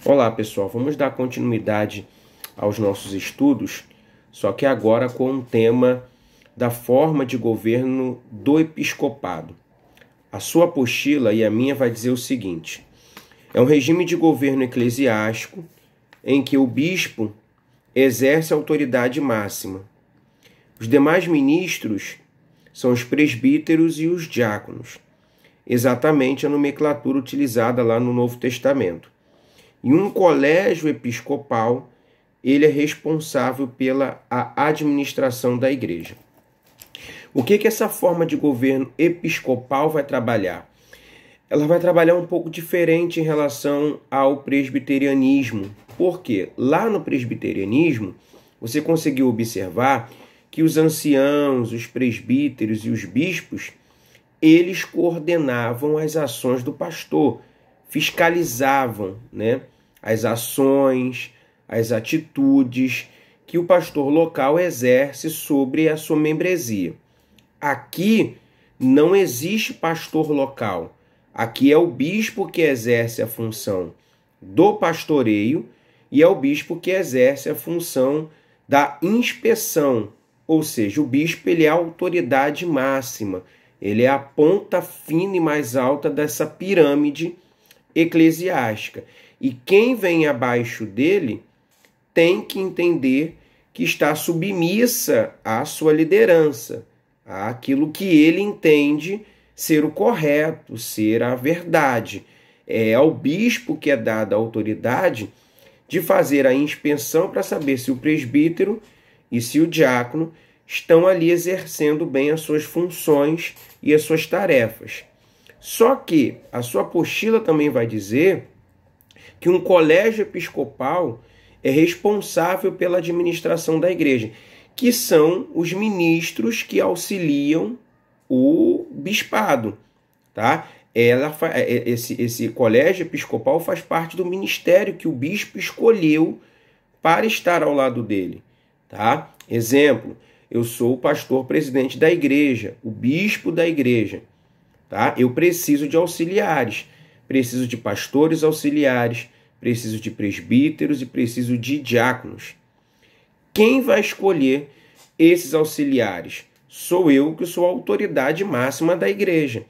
Olá pessoal, vamos dar continuidade aos nossos estudos, só que agora com o tema da forma de governo do episcopado. A sua apostila e a minha vai dizer o seguinte: é um regime de governo eclesiástico em que o bispo exerce a autoridade máxima. Os demais ministros são os presbíteros e os diáconos, exatamente a nomenclatura utilizada lá no Novo Testamento. E um colégio episcopal, ele é responsável pela administração da igreja. O que essa forma de governo episcopal vai trabalhar? Ela vai trabalhar um pouco diferente em relação ao presbiterianismo. Por quê? Lá no presbiterianismo, você conseguiu observar que os anciãos, os presbíteros e os bispos, eles coordenavam as ações do pastor, fiscalizavam, as ações, as atitudes que o pastor local exerce sobre a sua membresia. Aqui não existe pastor local. Aqui é o bispo que exerce a função do pastoreio e é o bispo que exerce a função da inspeção. Ou seja, o bispo ele é a autoridade máxima. Ele é a ponta fina e mais alta dessa pirâmide eclesiástica. E quem vem abaixo dele tem que entender que está submissa à sua liderança, àquilo que ele entende ser o correto, ser a verdade. É ao bispo que é dada a autoridade de fazer a inspeção para saber se o presbítero e se o diácono estão ali exercendo bem as suas funções e as suas tarefas. Só que a sua apostila também vai dizer que um colégio episcopal é responsável pela administração da igreja, que são os ministros que auxiliam o bispado, tá? Esse colégio episcopal faz parte do ministério que o bispo escolheu para estar ao lado dele, tá? Exemplo, eu sou o pastor presidente da igreja, o bispo da igreja, tá? Eu preciso de auxiliares, preciso de pastores auxiliares, preciso de presbíteros e preciso de diáconos. Quem vai escolher esses auxiliares? Sou eu, que sou a autoridade máxima da igreja.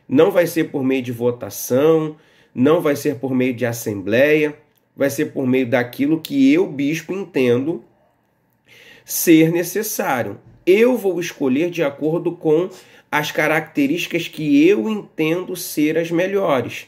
Não vai ser por meio de votação, não vai ser por meio de assembleia, vai ser por meio daquilo que eu, bispo, entendo ser necessário. Eu vou escolher de acordo com as características que eu entendo ser as melhores.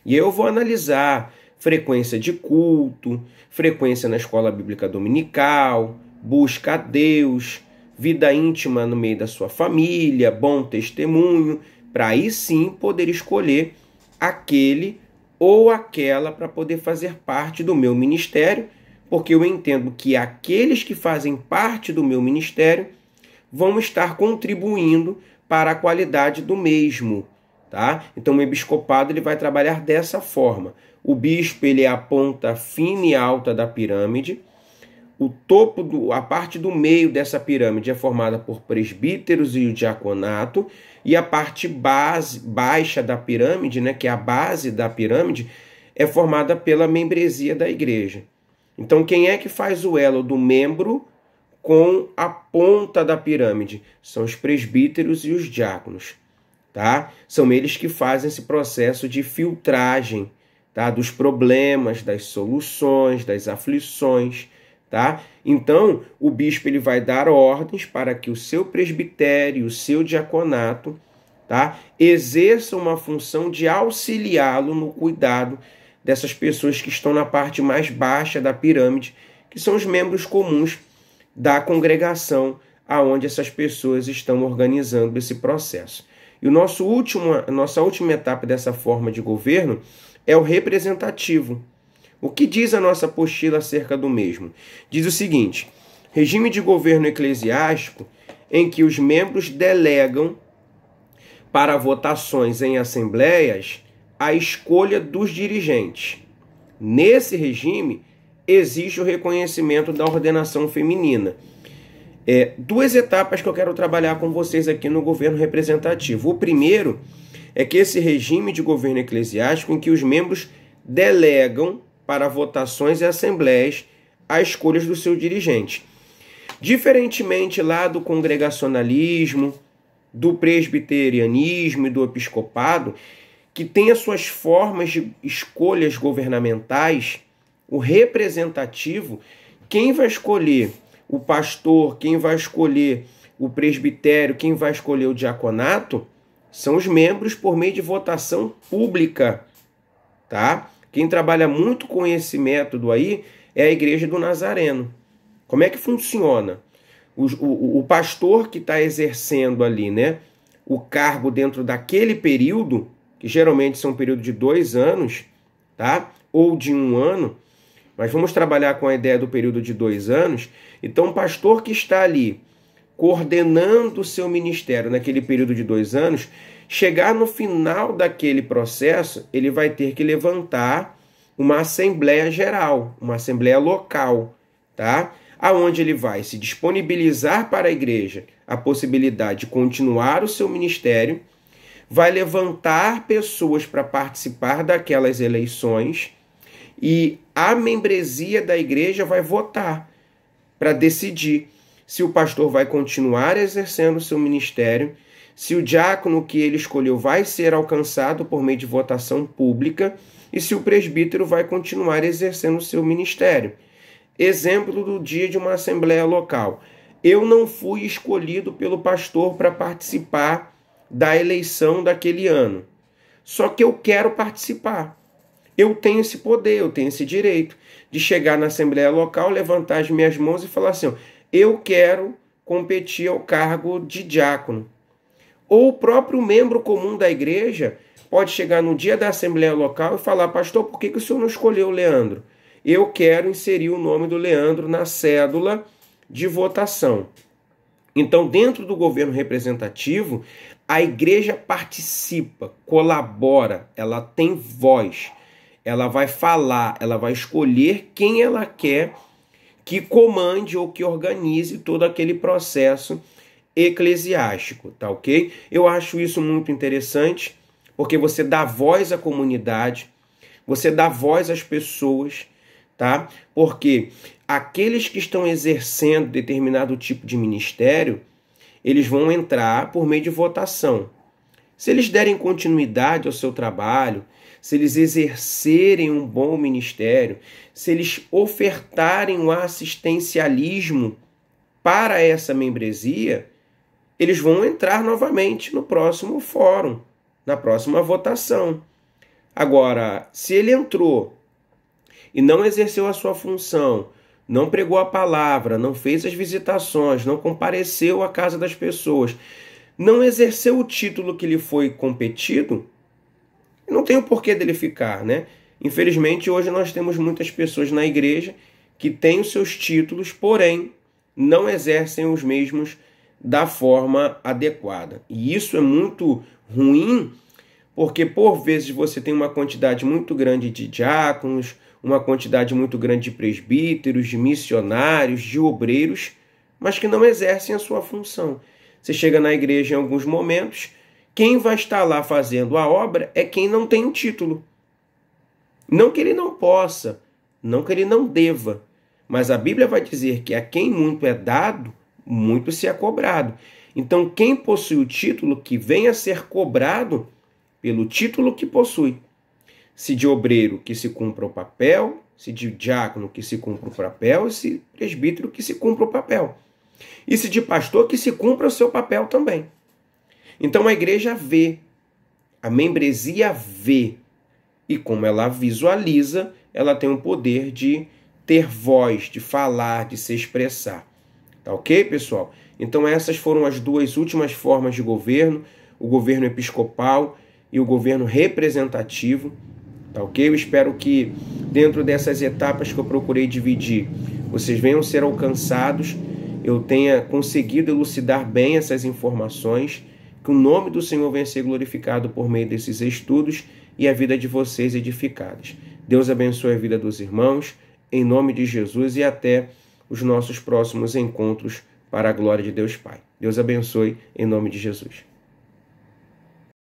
E eu vou analisar frequência de culto, frequência na escola bíblica dominical, busca a Deus, vida íntima no meio da sua família, bom testemunho, para aí sim poder escolher aquele ou aquela para poder fazer parte do meu ministério, porque eu entendo que aqueles que fazem parte do meu ministério vão estar contribuindo para a qualidade do mesmo, tá? Então o episcopado ele vai trabalhar dessa forma. O bispo ele é a ponta fina e alta da pirâmide. O topo, a parte do meio dessa pirâmide é formada por presbíteros e o diaconato, e a parte baixa da pirâmide, que é a base da pirâmide, é formada pela membresia da igreja. Então, quem é que faz o elo do membro com a ponta da pirâmide? São os presbíteros e os diáconos, tá? São eles que fazem esse processo de filtragem, tá? Dos problemas, das soluções, das aflições, tá? Então, o bispo ele vai dar ordens para que o seu presbitério, o seu diaconato, tá? Exerça uma função de auxiliá-lo no cuidado dessas pessoas que estão na parte mais baixa da pirâmide, que são os membros comuns da congregação aonde essas pessoas estão organizando esse processo. E a nossa última etapa dessa forma de governo é o representativo. O que diz a nossa apostila acerca do mesmo? Diz o seguinte: regime de governo eclesiástico em que os membros delegam para votações em assembleias a escolha dos dirigentes. Nesse regime, existe o reconhecimento da ordenação feminina. Duas etapas que eu quero trabalhar com vocês aqui no governo representativo. O primeiro é que esse regime de governo eclesiástico em que os membros delegam para votações e assembleias as escolhas dos seus dirigentes. Diferentemente lá do congregacionalismo, do presbiterianismo e do episcopado, que tem as suas formas de escolhas governamentais, o representativo, quem vai escolher o pastor, quem vai escolher o presbitério, quem vai escolher o diaconato, são os membros por meio de votação pública, tá? Quem trabalha muito com esse método aí é a Igreja do Nazareno. Como é que funciona? O pastor que está exercendo ali, né, o cargo dentro daquele período, que geralmente são um período de 2 anos, tá? Ou de 1 ano, mas vamos trabalhar com a ideia do período de 2 anos. Então, o pastor que está ali coordenando o seu ministério naquele período de 2 anos, chegar no final daquele processo, ele vai ter que levantar uma assembleia geral, uma assembleia local, tá? Aonde ele vai se disponibilizar para a igreja a possibilidade de continuar o seu ministério, vai levantar pessoas para participar daquelas eleições e a membresia da igreja vai votar para decidir se o pastor vai continuar exercendo o seu ministério, se o diácono que ele escolheu vai ser alcançado por meio de votação pública e se o presbítero vai continuar exercendo o seu ministério. Exemplo do dia de uma assembleia local. Eu não fui escolhido pelo pastor para participar da eleição daquele ano. Só que eu quero participar. Eu tenho esse poder, eu tenho esse direito de chegar na assembleia local, levantar as minhas mãos e falar assim, eu quero competir ao cargo de diácono. Ou o próprio membro comum da igreja pode chegar no dia da assembleia local e falar, pastor, por que o senhor não escolheu o Leandro? Eu quero inserir o nome do Leandro na cédula de votação. Então, dentro do governo representativo, a igreja participa, colabora, ela tem voz, ela vai falar, ela vai escolher quem ela quer que comande ou que organize todo aquele processo eclesiástico, tá ok? Eu acho isso muito interessante, porque você dá voz à comunidade, você dá voz às pessoas, tá? Porque aqueles que estão exercendo determinado tipo de ministério, eles vão entrar por meio de votação. Se eles derem continuidade ao seu trabalho, se eles exercerem um bom ministério, se eles ofertarem um assistencialismo para essa membresia, eles vão entrar novamente no próximo fórum, na próxima votação. Agora, se ele entrou e não exerceu a sua função, não pregou a palavra, não fez as visitações, não compareceu à casa das pessoas, não exerceu o título que lhe foi competido, não tem o porquê dele ficar, né? Infelizmente, hoje nós temos muitas pessoas na igreja que têm os seus títulos, porém, não exercem os mesmos da forma adequada. E isso é muito ruim, porque por vezes você tem uma quantidade muito grande de diáconos, uma quantidade muito grande de presbíteros, de missionários, de obreiros, mas que não exercem a sua função. Você chega na igreja em alguns momentos, quem vai estar lá fazendo a obra é quem não tem o título. Não que ele não possa, não que ele não deva, mas a Bíblia vai dizer que a quem muito é dado, muito se é cobrado. Então, quem possui o título, que venha a ser cobrado pelo título que possui. Se de obreiro, que se cumpra o papel, se de diácono, que se cumpra o papel, e se presbítero, que se cumpra o papel. E se de pastor, que se cumpra o seu papel também. Então a igreja vê, a membresia vê, e como ela visualiza, ela tem o poder de ter voz, de falar, de se expressar. Tá ok, pessoal? Então essas foram as duas últimas formas de governo, o governo episcopal e o governo representativo. Tá ok? Eu espero que dentro dessas etapas que eu procurei dividir, vocês venham ser alcançados, eu tenha conseguido elucidar bem essas informações, que o nome do Senhor venha ser glorificado por meio desses estudos e a vida de vocês edificadas. Deus abençoe a vida dos irmãos, em nome de Jesus, e até os nossos próximos encontros para a glória de Deus Pai. Deus abençoe em nome de Jesus.